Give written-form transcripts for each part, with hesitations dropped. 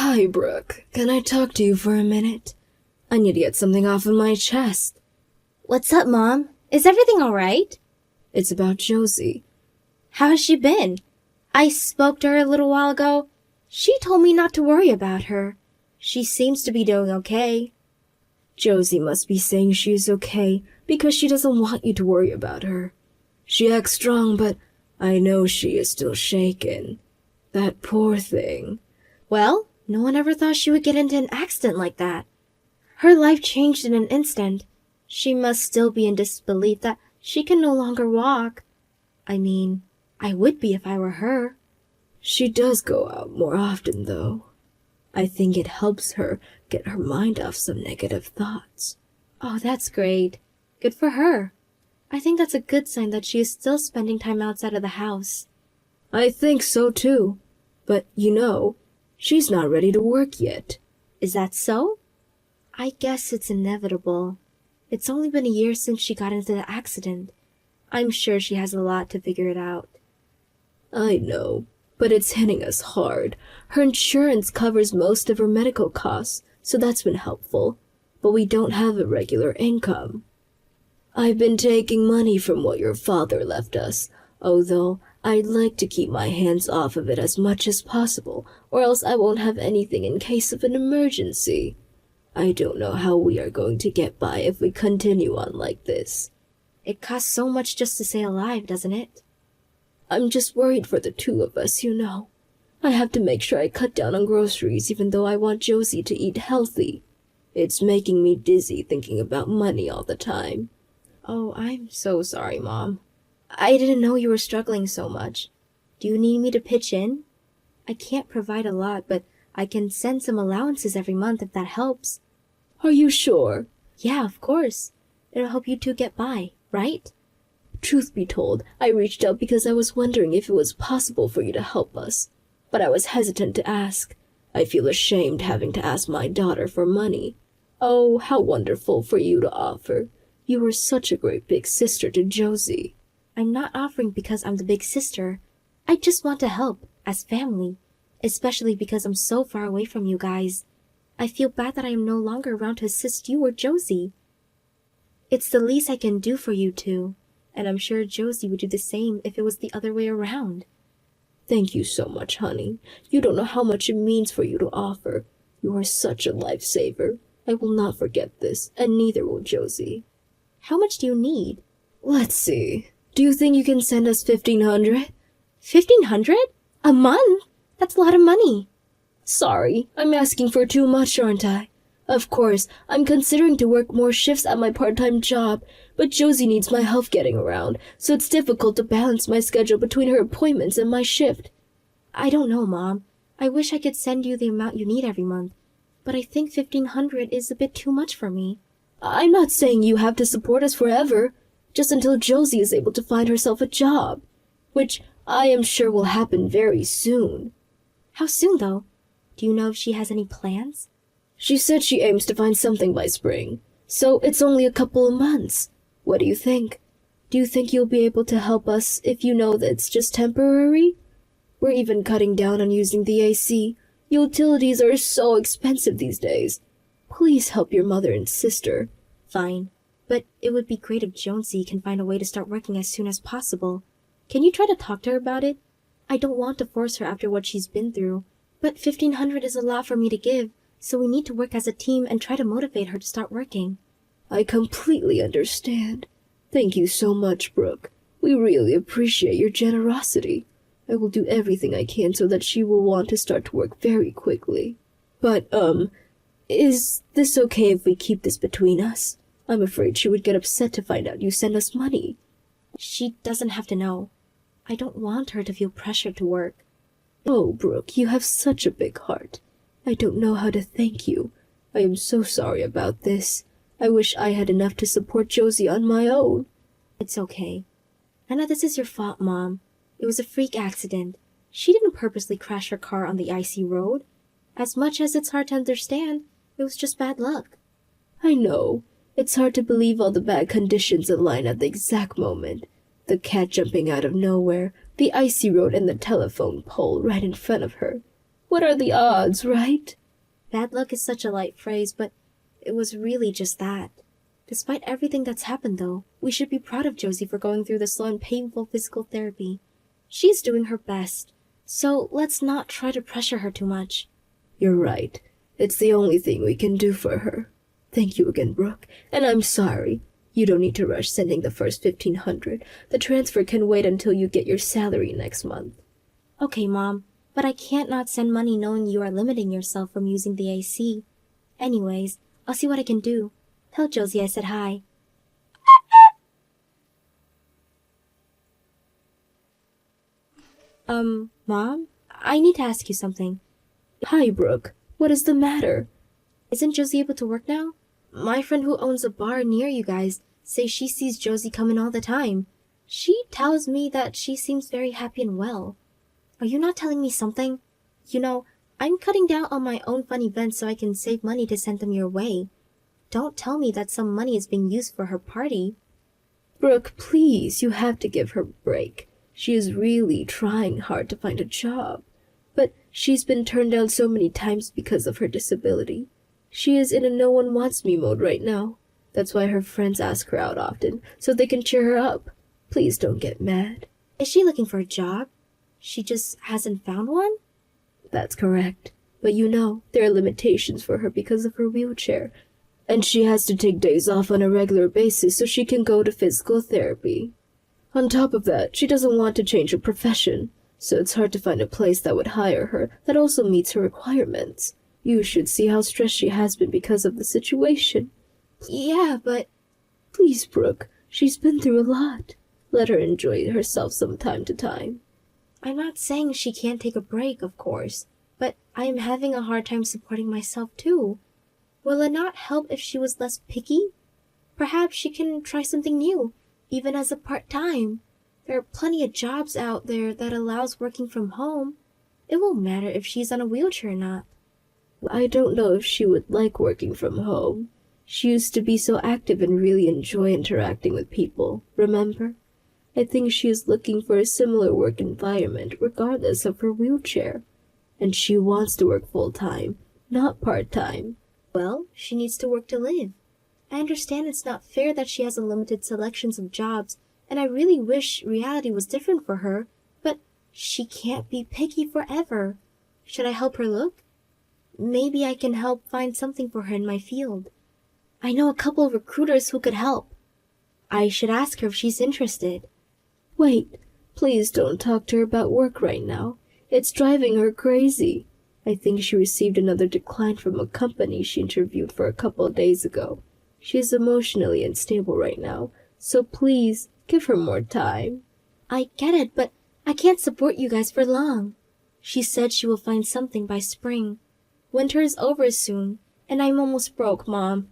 Hi, Brooke. Can I talk to you for a minute? I need to get something off of my chest. What's up, Mom? Is everything alright? It's about Josie. How has she been? I spoke to her a little while ago. She told me not to worry about her. She seems to be doing okay. Josie must be saying she's okay because she doesn't want you to worry about her. She acts strong, but I know she is still shaken. That poor thing. Well, no one ever thought she would get into an accident like that. Her life changed in an instant. She must still be in disbelief that she can no longer walk. I mean, I would be if I were her. She does go out more often, though. I think it helps her get her mind off some negative thoughts. Oh, that's great. Good for her. I think that's a good sign that she is still spending time outside of the house. I think so, too. But, she's not ready to work yet. Is that so? I guess it's inevitable. It's only been a year since she got into the accident. I'm sure she has a lot to figure it out. I know, but it's hitting us hard. Her insurance covers most of her medical costs, so that's been helpful. But we don't have a regular income. I've been taking money from what your father left us, although I'd like to keep my hands off of it as much as possible, or else I won't have anything in case of an emergency. I don't know how we are going to get by if we continue on like this. It costs so much just to stay alive, doesn't it? I'm just worried for the two of us, I have to make sure I cut down on groceries even though I want Josie to eat healthy. It's making me dizzy thinking about money all the time. Oh, I'm so sorry, Mom. I didn't know you were struggling so much. Do you need me to pitch in? I can't provide a lot, but I can send some allowances every month if that helps. Are you sure? Yeah, of course. It'll help you two get by, right? Truth be told, I reached out because I was wondering if it was possible for you to help us. But I was hesitant to ask. I feel ashamed having to ask my daughter for money. Oh, how wonderful for you to offer. You were such a great big sister to Josie. I'm not offering because I'm the big sister. I just want to help, as family, especially because I'm so far away from you guys. I feel bad that I am no longer around to assist you or Josie. It's the least I can do for you two, and I'm sure Josie would do the same if it was the other way around. Thank you so much, honey. You don't know how much it means for you to offer. You are such a lifesaver. I will not forget this, and neither will Josie. How much do you need? Let's see. Do you think you can send us $1,500? $1,500? A month? That's a lot of money. Sorry, I'm asking for too much, aren't I? Of course, I'm considering to work more shifts at my part-time job, but Josie needs my help getting around, so it's difficult to balance my schedule between her appointments and my shift. I don't know, Mom. I wish I could send you the amount you need every month, but I think $1,500 is a bit too much for me. I'm not saying you have to support us forever, just until Josie is able to find herself a job, which I am sure will happen very soon. How soon, though? Do you know if she has any plans? She said she aims to find something by spring, so it's only a couple of months. What do you think? Do you think you'll be able to help us if you know that it's just temporary? We're even cutting down on using the AC. Utilities are so expensive these days. Please help your mother and sister. Fine, but it would be great if Josie can find a way to start working as soon as possible. Can you try to talk to her about it? I don't want to force her after what she's been through, but $1,500 is a lot for me to give, so we need to work as a team and try to motivate her to start working. I completely understand. Thank you so much, Brooke. We really appreciate your generosity. I will do everything I can so that she will want to start to work very quickly. But, is this okay if we keep this between us? I'm afraid she would get upset to find out you send us money. She doesn't have to know. I don't want her to feel pressured to work. Oh, Brooke, you have such a big heart. I don't know how to thank you. I am so sorry about this. I wish I had enough to support Josie on my own. It's okay. I know this is your fault, Mom. It was a freak accident. She didn't purposely crash her car on the icy road. As much as it's hard to understand, it was just bad luck. I know. It's hard to believe all the bad conditions align at the exact moment. The cat jumping out of nowhere, the icy road and the telephone pole right in front of her. What are the odds, right? Bad luck is such a light phrase, but it was really just that. Despite everything that's happened, though, we should be proud of Josie for going through the slow and painful physical therapy. She's doing her best, so let's not try to pressure her too much. You're right. It's the only thing we can do for her. Thank you again, Brooke, and I'm sorry. You don't need to rush sending the first 1,500. The transfer can wait until you get your salary next month. Okay, Mom, but I can't not send money knowing you are limiting yourself from using the AC. Anyways, I'll see what I can do. Tell Josie I said hi. Mom? I need to ask you something. Hi, Brooke. What is the matter? Isn't Josie able to work now? My friend who owns a bar near you guys says she sees Josie come in all the time. She tells me that she seems very happy and well. Are you not telling me something? You know, I'm cutting down on my own fun events so I can save money to send them your way. Don't tell me that some money is being used for her party. Brooke, please, you have to give her a break. She is really trying hard to find a job. But she's been turned down so many times because of her disability. She is in a no-one-wants-me mode right now. That's why her friends ask her out often, so they can cheer her up. Please don't get mad. Is she looking for a job? She just hasn't found one? That's correct. But you know, there are limitations for her because of her wheelchair. And she has to take days off on a regular basis so she can go to physical therapy. On top of that, she doesn't want to change her profession, so it's hard to find a place that would hire her that also meets her requirements. You should see how stressed she has been because of the situation. Yeah, but... Please, Brooke, she's been through a lot. Let her enjoy herself from time to time. I'm not saying she can't take a break, of course, but I am having a hard time supporting myself too. Will it not help if she was less picky? Perhaps she can try something new, even as a part-time. There are plenty of jobs out there that allows working from home. It won't matter if she's on a wheelchair or not. I don't know if she would like working from home. She used to be so active and really enjoy interacting with people, remember? I think she is looking for a similar work environment regardless of her wheelchair. And she wants to work full-time, not part-time. Well, she needs to work to live. I understand it's not fair that she has unlimited selections of jobs, and I really wish reality was different for her, but she can't be picky forever. Should I help her look? Maybe I can help find something for her in my field. I know a couple of recruiters who could help. I should ask her if she's interested. Wait, please don't talk to her about work right now. It's driving her crazy. I think she received another decline from a company she interviewed for a couple of days ago. She is emotionally unstable right now, so please give her more time. I get it, but I can't support you guys for long. She said she will find something by spring. Winter is over soon, and I'm almost broke, Mom.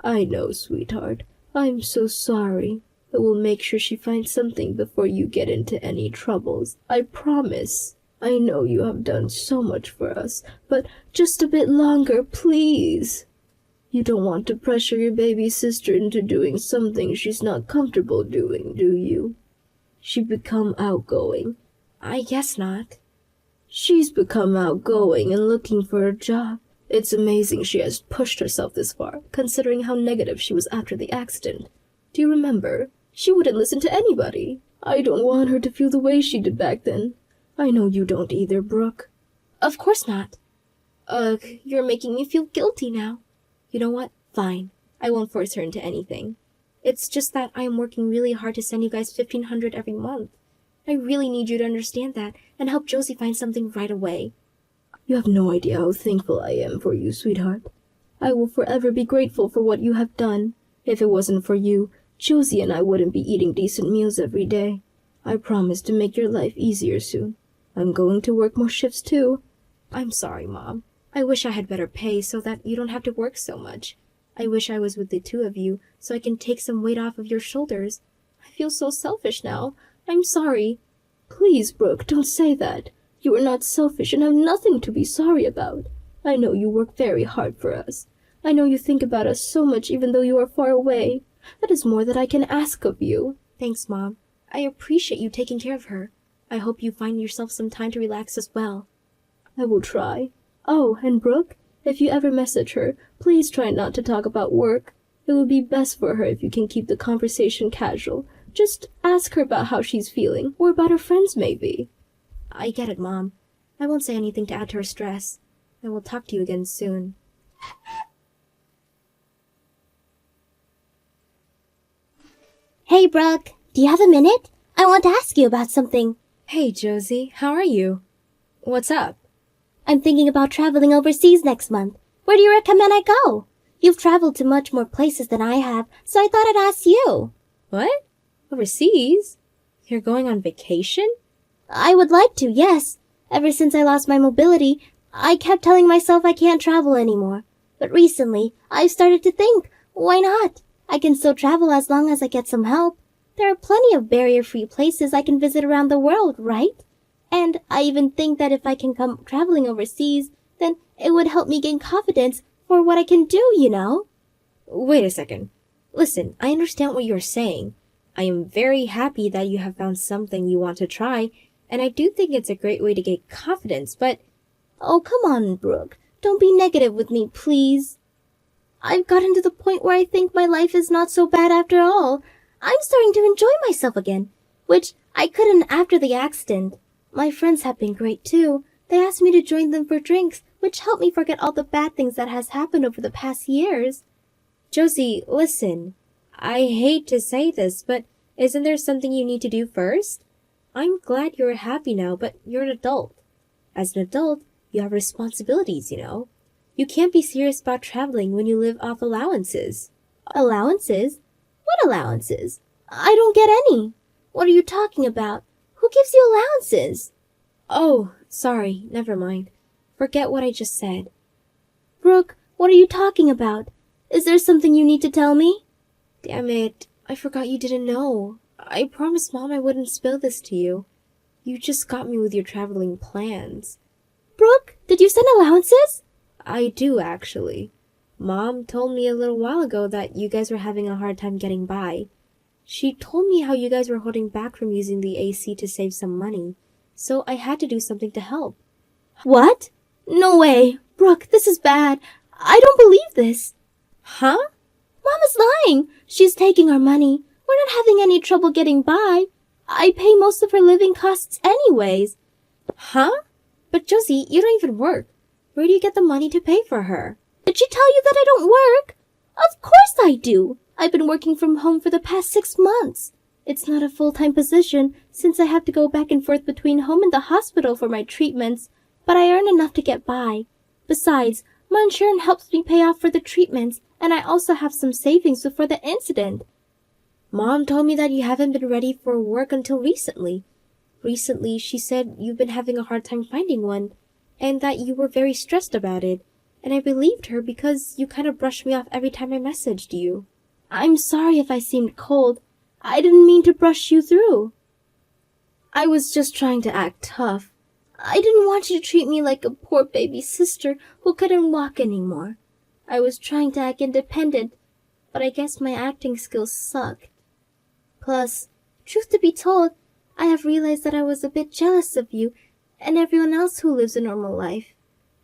I know, sweetheart. I'm so sorry. But we'll make sure she finds something before you get into any troubles. I promise. I know you have done so much for us, but just a bit longer, please. You don't want to pressure your baby sister into doing something she's not comfortable doing, do you? She become outgoing. I guess not. She's become outgoing and looking for a job. It's amazing she has pushed herself this far, considering how negative she was after the accident. Do you remember? She wouldn't listen to anybody. I don't want her to feel the way she did back then. I know you don't either, Brooke. Of course not. Ugh, you're making me feel guilty now. You know what? Fine. I won't force her into anything. It's just that I am working really hard to send you guys 1,500 every month. I really need you to understand that and help Josie find something right away. You have no idea how thankful I am for you, sweetheart. I will forever be grateful for what you have done. If it wasn't for you, Josie and I wouldn't be eating decent meals every day. I promise to make your life easier soon. I'm going to work more shifts too. I'm sorry, Mom. I wish I had better pay so that you don't have to work so much. I wish I was with the two of you so I can take some weight off of your shoulders. I feel so selfish now. I'm sorry. Please, Brooke, don't say that. You are not selfish and have nothing to be sorry about. I know you work very hard for us. I know you think about us so much even though you are far away. That is more than I can ask of you. Thanks, Mom. I appreciate you taking care of her. I hope you find yourself some time to relax as well. I will try. Oh, and Brooke, if you ever message her, please try not to talk about work. It would be best for her if you can keep the conversation casual. Just ask her about how she's feeling, or about her friends maybe. I get it, Mom. I won't say anything to add to her stress. I will talk to you again soon. Hey, Brooke. Do you have a minute? I want to ask you about something. Hey, Josie, how are you? What's up? I'm thinking about traveling overseas next month. Where do you recommend I go? You've traveled to much more places than I have, so I thought I'd ask you. What? Overseas? You're going on vacation? I would like to, yes. Ever since I lost my mobility, I kept telling myself I can't travel anymore. But recently, I've started to think, why not? I can still travel as long as I get some help. There are plenty of barrier-free places I can visit around the world, right? And I even think that if I can come traveling overseas, then it would help me gain confidence for what I can do, you know? Wait a second. Listen, I understand what you're saying. I am very happy that you have found something you want to try, and I do think it's a great way to gain confidence, but... Oh, come on, Brooke. Don't be negative with me, please. I've gotten to the point where I think my life is not so bad after all. I'm starting to enjoy myself again, which I couldn't after the accident. My friends have been great too. They asked me to join them for drinks, which helped me forget all the bad things that has happened over the past years. Josie, listen. I hate to say this, but isn't there something you need to do first? I'm glad you're happy now, but you're an adult. As an adult, you have responsibilities, you know. You can't be serious about traveling when you live off allowances. Allowances? What allowances? I don't get any. What are you talking about? Who gives you allowances? Oh, sorry, never mind. Forget what I just said. Brooke, what are you talking about? Is there something you need to tell me? Damn it, I forgot you didn't know. I promised Mom I wouldn't spill this to you. You just got me with your traveling plans. Brooke, did you send allowances? I do, actually. Mom told me a little while ago that you guys were having a hard time getting by. She told me how you guys were holding back from using the AC to save some money, so I had to do something to help. What? No way. Brooke, this is bad. I don't believe this. Huh? Mom is lying. She's taking our money. We're not having any trouble getting by. I pay most of her living costs anyways. Huh? But Josie, you don't even work. Where do you get the money to pay for her? Did she tell you that I don't work? Of course I do. I've been working from home for the past 6 months. It's not a full-time position since I have to go back and forth between home and the hospital for my treatments, but I earn enough to get by. Besides, my insurance helps me pay off for the treatments, and I also have some savings before the incident. Mom told me that you haven't been ready for work until recently. Recently, she said you've been having a hard time finding one, and that you were very stressed about it. And I believed her because you kind of brushed me off every time I messaged you. I'm sorry if I seemed cold. I didn't mean to brush you through. I was just trying to act tough. I didn't want you to treat me like a poor baby sister who couldn't walk anymore. I was trying to act independent, but I guess my acting skills sucked. Plus, truth to be told, I have realized that I was a bit jealous of you and everyone else who lives a normal life.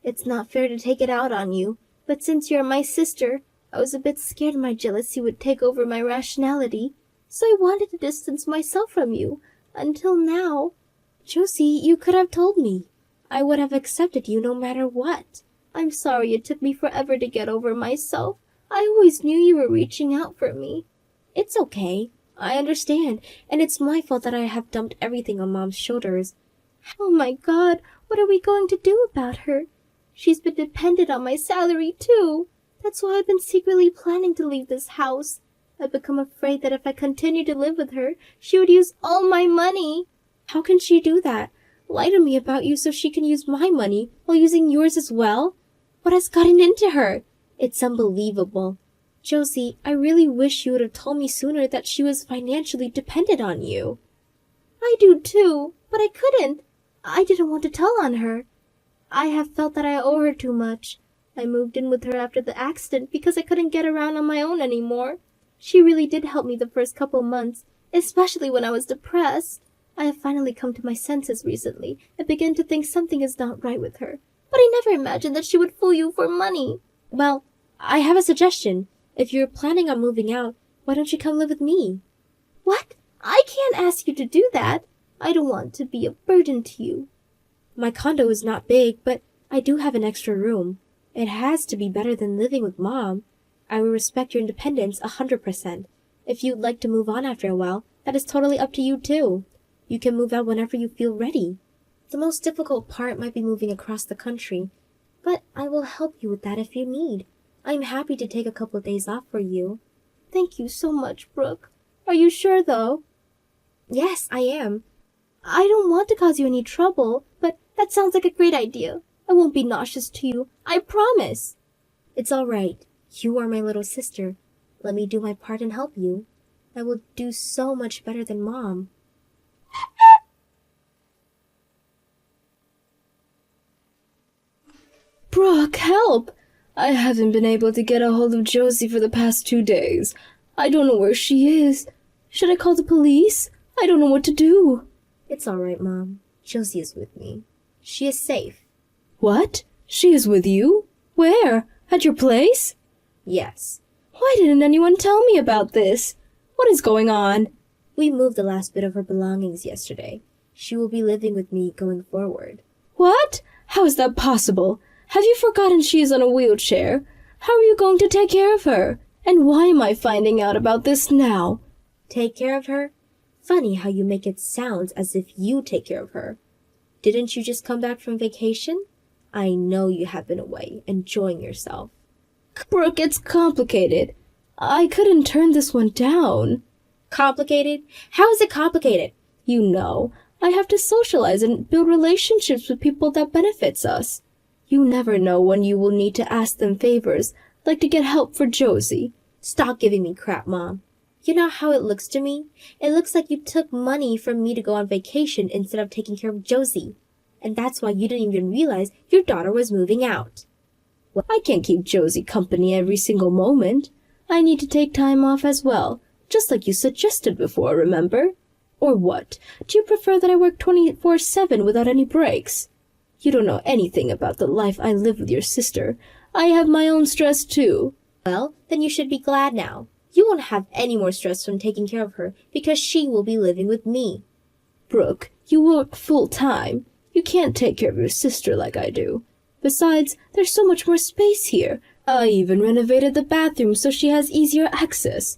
It's not fair to take it out on you, but since you're my sister, I was a bit scared my jealousy would take over my rationality, so I wanted to distance myself from you, until now. Josie, you could have told me. I would have accepted you no matter what. I'm sorry it took me forever to get over myself. I always knew you were reaching out for me. It's okay. I understand, and it's my fault that I have dumped everything on Mom's shoulders. Oh my God, what are we going to do about her? She's been dependent on my salary, too. That's why I've been secretly planning to leave this house. I've become afraid that if I continue to live with her, she would use all my money. How can she do that? Lie to me about you so she can use my money while using yours as well? What has gotten into her? It's unbelievable. Josie, I really wish you would have told me sooner that she was financially dependent on you. I do too, but I couldn't. I didn't want to tell on her. I have felt that I owe her too much. I moved in with her after the accident because I couldn't get around on my own anymore. She really did help me the first couple months, especially when I was depressed. I have finally come to my senses recently and begin to think something is not right with her. But I never imagined that she would fool you for money. Well, I have a suggestion. If you're planning on moving out, why don't you come live with me? What? I can't ask you to do that. I don't want to be a burden to you. My condo is not big, but I do have an extra room. It has to be better than living with Mom. I will respect your independence 100%. If you'd like to move on after a while, that is totally up to you too. You can move out whenever you feel ready. The most difficult part might be moving across the country, but I will help you with that if you need. I'm happy to take a couple of days off for you. Thank you so much, Brooke. Are you sure, though? Yes, I am. I don't want to cause you any trouble, but that sounds like a great idea. I won't be nauseous to you, I promise. It's all right. You are my little sister. Let me do my part and help you. I will do so much better than Mom. Brooke, help! I haven't been able to get a hold of Josie for the past 2 days. I don't know where she is. Should I call the police? I don't know what to do. It's all right, Mom. Josie is with me. She is safe. What? She is with you? Where? At your place? Yes. Why didn't anyone tell me about this? What is going on? We moved the last bit of her belongings yesterday. She will be living with me going forward. What? How is that possible? Have you forgotten she is on a wheelchair? How are you going to take care of her? And why am I finding out about this now? Take care of her? Funny how you make it sound as if you take care of her. Didn't you just come back from vacation? I know you have been away, enjoying yourself. Brooke, it's complicated. I couldn't turn this one down. Complicated? How is it complicated? You know, I have to socialize and build relationships with people that benefits us. You never know when you will need to ask them favors, like to get help for Josie. Stop giving me crap, Mom. You know how it looks to me? It looks like you took money from me to go on vacation instead of taking care of Josie. And that's why you didn't even realize your daughter was moving out. Well, I can't keep Josie company every single moment. I need to take time off as well, just like you suggested before, remember? Or what? Do you prefer that I work 24/7 without any breaks? You don't know anything about the life I live with your sister. I have my own stress too. Well, then you should be glad now. You won't have any more stress from taking care of her because she will be living with me. Brooke, you work full-time. You can't take care of your sister like I do. Besides, there's so much more space here. I even renovated the bathroom so she has easier access.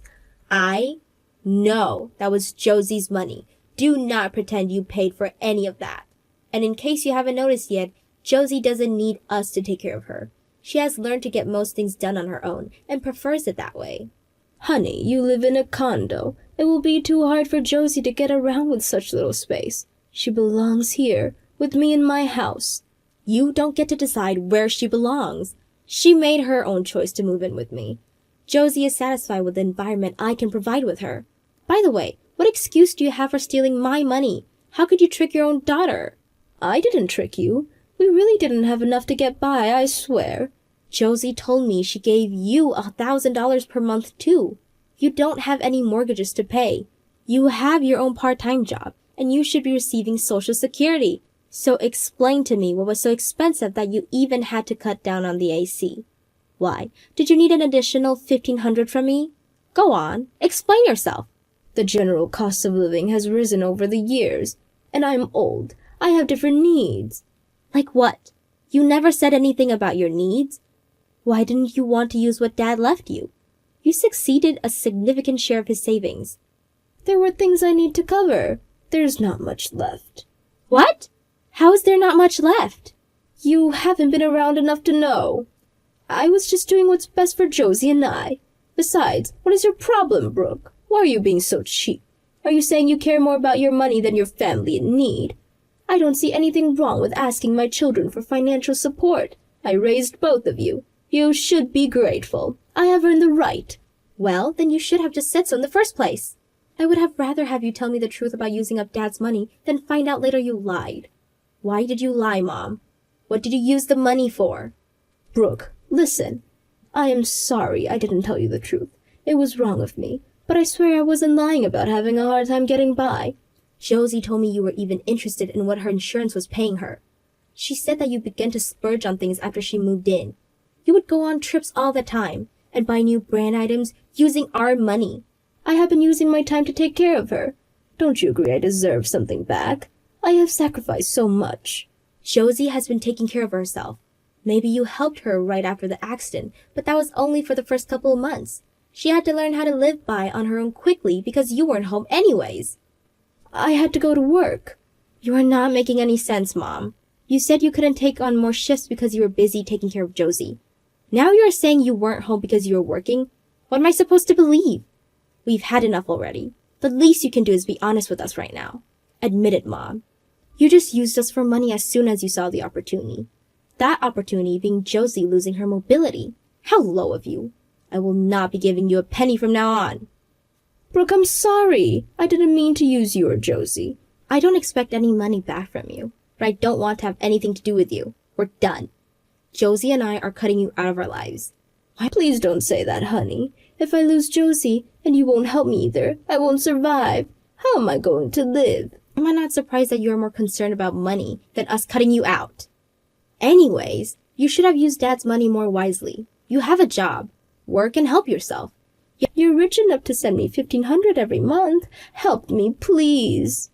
No, that was Josie's money. Do not pretend you paid for any of that. And in case you haven't noticed yet, Josie doesn't need us to take care of her. She has learned to get most things done on her own and prefers it that way. Honey, you live in a condo. It will be too hard for Josie to get around with such little space. She belongs here, with me in my house. You don't get to decide where she belongs. She made her own choice to move in with me. Josie is satisfied with the environment I can provide with her. By the way, what excuse do you have for stealing my money? How could you trick your own daughter? I didn't trick you. We really didn't have enough to get by, I swear. Josie told me she gave you $1,000 per month too. You don't have any mortgages to pay. You have your own part-time job, and you should be receiving Social Security. So explain to me what was so expensive that you even had to cut down on the AC. Why? Did you need an additional $1,500 from me? Go on, explain yourself. The general cost of living has risen over the years, and I'm old. I have different needs. Like what? You never said anything about your needs. Why didn't you want to use what Dad left you? You succeeded a significant share of his savings. There were things I need to cover. There's not much left. What? How is there not much left? You haven't been around enough to know. I was just doing what's best for Josie and I. Besides, what is your problem, Brooke? Why are you being so cheap? Are you saying you care more about your money than your family in need? I don't see anything wrong with asking my children for financial support. I raised both of you. You should be grateful. I have earned the right. Well, then you should have just said so in the first place. I would have rather have you tell me the truth about using up Dad's money than find out later you lied. Why did you lie, Mom? What did you use the money for? Brooke, listen. I am sorry I didn't tell you the truth. It was wrong of me, but I swear I wasn't lying about having a hard time getting by. Josie told me you were even interested in what her insurance was paying her. She said that you began to splurge on things after she moved in. You would go on trips all the time and buy new brand items using our money. I have been using my time to take care of her. Don't you agree I deserve something back? I have sacrificed so much. Josie has been taking care of herself. Maybe you helped her right after the accident, but that was only for the first couple of months. She had to learn how to live by on her own quickly because you weren't home anyways. I had to go to work. You are not making any sense, Mom. You said you couldn't take on more shifts because you were busy taking care of Josie. Now you're saying you weren't home because you were working? What am I supposed to believe? We've had enough already. The least you can do is be honest with us right now. Admit it, Mom. You just used us for money as soon as you saw the opportunity. That opportunity being Josie losing her mobility. How low of you. I will not be giving you a penny from now on. Brooke, I'm sorry. I didn't mean to use you or Josie. I don't expect any money back from you, but I don't want to have anything to do with you. We're done. Josie and I are cutting you out of our lives. Please don't say that, honey. If I lose Josie, and you won't help me either, I won't survive. How am I going to live? Am I not surprised that you are more concerned about money than us cutting you out? Anyways, you should have used Dad's money more wisely. You have a job. Work and help yourself. You're rich enough to send me $1,500 every month. Help me, please.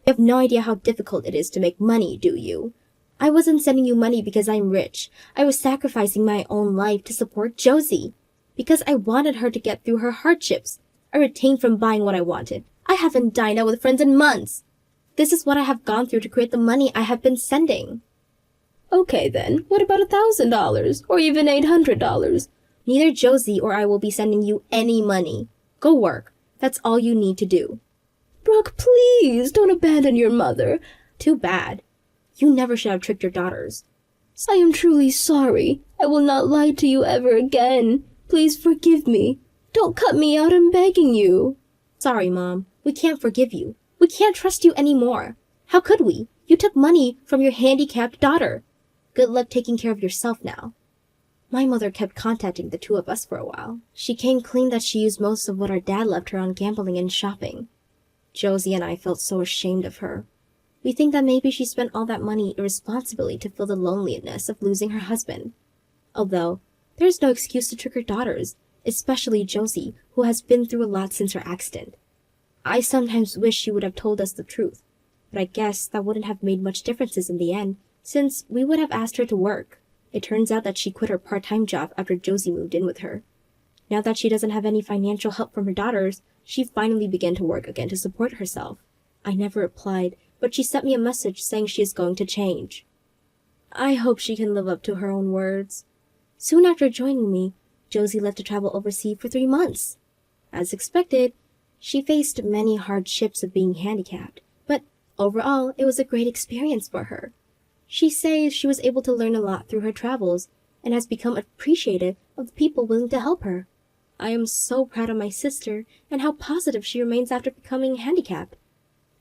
You have no idea how difficult it is to make money, do you? I wasn't sending you money because I'm rich. I was sacrificing my own life to support Josie. Because I wanted her to get through her hardships. I retained from buying what I wanted. I haven't dined out with friends in months. This is what I have gone through to create the money I have been sending. Okay then, what about $1,000 or even $800? Neither Josie or I will be sending you any money. Go work. That's all you need to do. Brooke, please don't abandon your mother. Too bad. You never should have tricked your daughters. I am truly sorry. I will not lie to you ever again. Please forgive me. Don't cut me out, I'm begging you. Sorry, Mom. We can't forgive you. We can't trust you anymore. How could we? You took money from your handicapped daughter. Good luck taking care of yourself now. My mother kept contacting the two of us for a while. She came clean that she used most of what our dad left her on gambling and shopping. Josie and I felt so ashamed of her. We think that maybe she spent all that money irresponsibly to fill the loneliness of losing her husband. Although, there is no excuse to trick her daughters, especially Josie, who has been through a lot since her accident. I sometimes wish she would have told us the truth, but I guess that wouldn't have made much differences in the end, since we would have asked her to work. It turns out that she quit her part-time job after Josie moved in with her. Now that she doesn't have any financial help from her daughters, she finally began to work again to support herself. I never replied, but she sent me a message saying she is going to change. I hope she can live up to her own words. Soon after joining me, Josie left to travel overseas for 3 months. As expected, she faced many hardships of being handicapped, but overall, it was a great experience for her. She says she was able to learn a lot through her travels and has become appreciative of the people willing to help her. I am so proud of my sister and how positive she remains after becoming handicapped.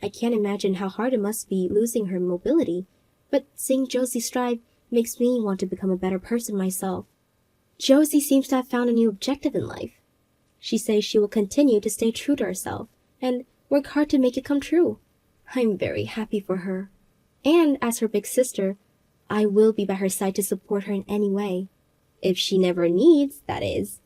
I can't imagine how hard it must be losing her mobility, but seeing Josie strive makes me want to become a better person myself. Josie seems to have found a new objective in life. She says she will continue to stay true to herself and work hard to make it come true. I'm very happy for her. And as her big sister, I will be by her side to support her in any way. If she never needs, that is.